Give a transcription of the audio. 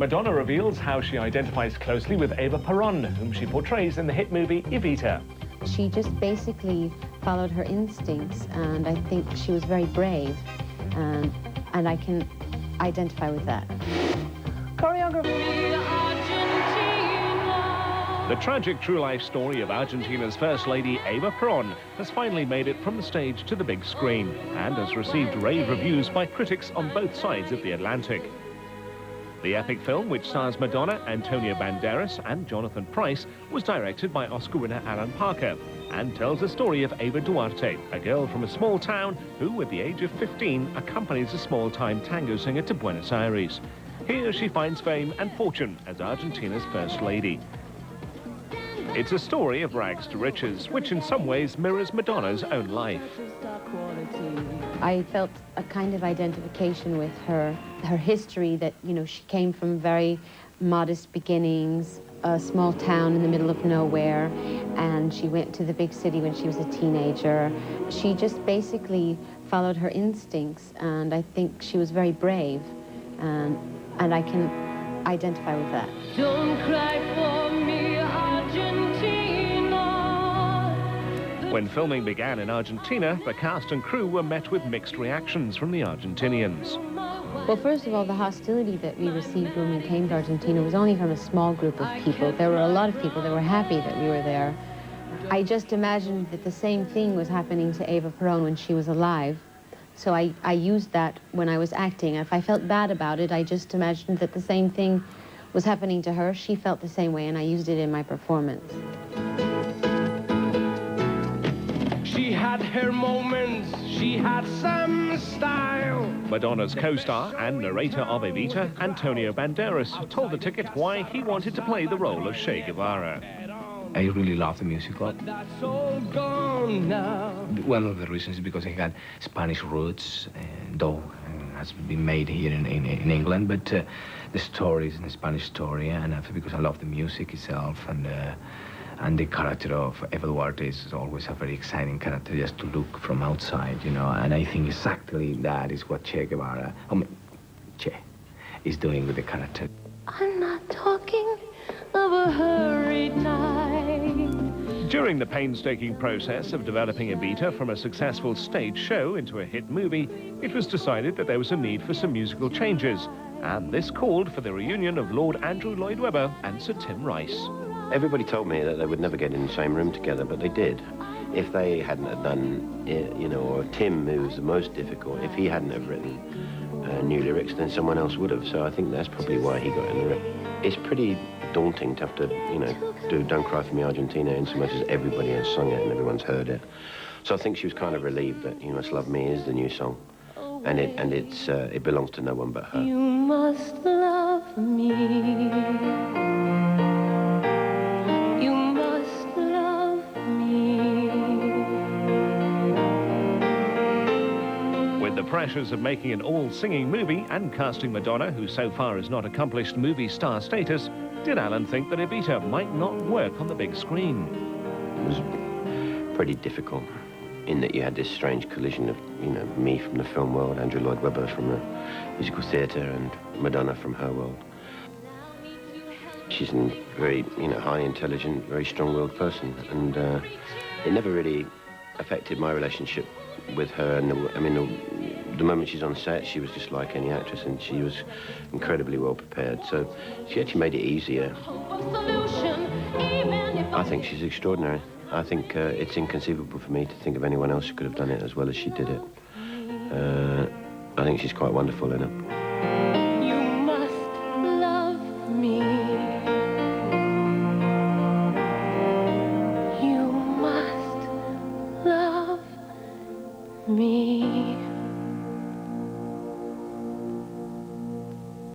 Madonna reveals how she identifies closely with Eva Peron, whom she portrays in the hit movie Evita. She just basically followed her instincts, and I think she was very brave, and I can identify with that. Choreography. The tragic true-life story of Argentina's First Lady, Eva Peron, has finally made it from the stage to the big screen and has received rave reviews by critics on both sides of the Atlantic. The epic film, which stars Madonna, Antonio Banderas and Jonathan Pryce, was directed by Oscar winner Alan Parker and tells the story of Eva Duarte, a girl from a small town who, at the age of 15, accompanies a small-time tango singer to Buenos Aires. Here she finds fame and fortune as Argentina's First Lady. It's a story of rags to riches, which in some ways mirrors Madonna's own life. I felt a kind of identification with her history, that, you know, she came from very modest beginnings, a small town in the middle of nowhere, and she went to the big city when she was a teenager. She just basically followed her instincts, and I think she was very brave, and I can identify with that. Don't cry for me, Argentina. When filming began in Argentina, the cast and crew were met with mixed reactions from the Argentinians. Well, first of all, the hostility that we received when we came to Argentina was only from a small group of people. There were a lot of people that were happy that we were there. I just imagined that the same thing was happening to Eva Peron when she was alive. So I used that when I was acting. If I felt bad about it, I just imagined that the same thing was happening to her. She felt the same way, and I used it in my performance. She had her moments, she had some style. Madonna's co-star and narrator of Evita, Antonio Banderas, told the ticket why he wanted to play the role of Che Guevara. I really love the musical. That's all gone now. One of the reasons is because he had Spanish roots, though it has been made here in England, but the story is a Spanish story, and because I love the music itself, and the character of Eva Duarte is always a very exciting character just to look from outside, you know, and I think exactly that is what Che Guevara, Che, is doing with the character. I'm not talking of a hurried night. During the painstaking process of developing Evita from a successful stage show into a hit movie, it was decided that there was a need for some musical changes, and this called for the reunion of Lord Andrew Lloyd Webber and Sir Tim Rice. Everybody told me that they would never get in the same room together, but they did. If they hadn't have done, you know, or Tim, who was the most difficult, if he hadn't have written new lyrics, then someone else would have. So I think that's probably why he got in the ring. It's pretty daunting to have to, you know, do Don't Cry For Me Argentina in so much as everybody has sung it and everyone's heard it. So I think she was kind of relieved that You Must Love Me is the new song, and it belongs to no one but her. You must love me. You must love me. With the pressures of making an all-singing movie and casting Madonna, who so far has not accomplished movie star status, did Alan think that Evita might not work on the big screen? It was pretty difficult in that you had this strange collision of, you know, me from the film world, Andrew Lloyd Webber from the musical theatre, and Madonna from her world. She's a very, you know, highly intelligent, very strong-willed person, and it never really affected my relationship with her. And the moment she's on set, she was just like any actress, and she was incredibly well prepared. So she actually made it easier. I think she's extraordinary. I think it's inconceivable for me to think of anyone else who could have done it as well as she did it. I think she's quite wonderful in it. You must love me. You must love me.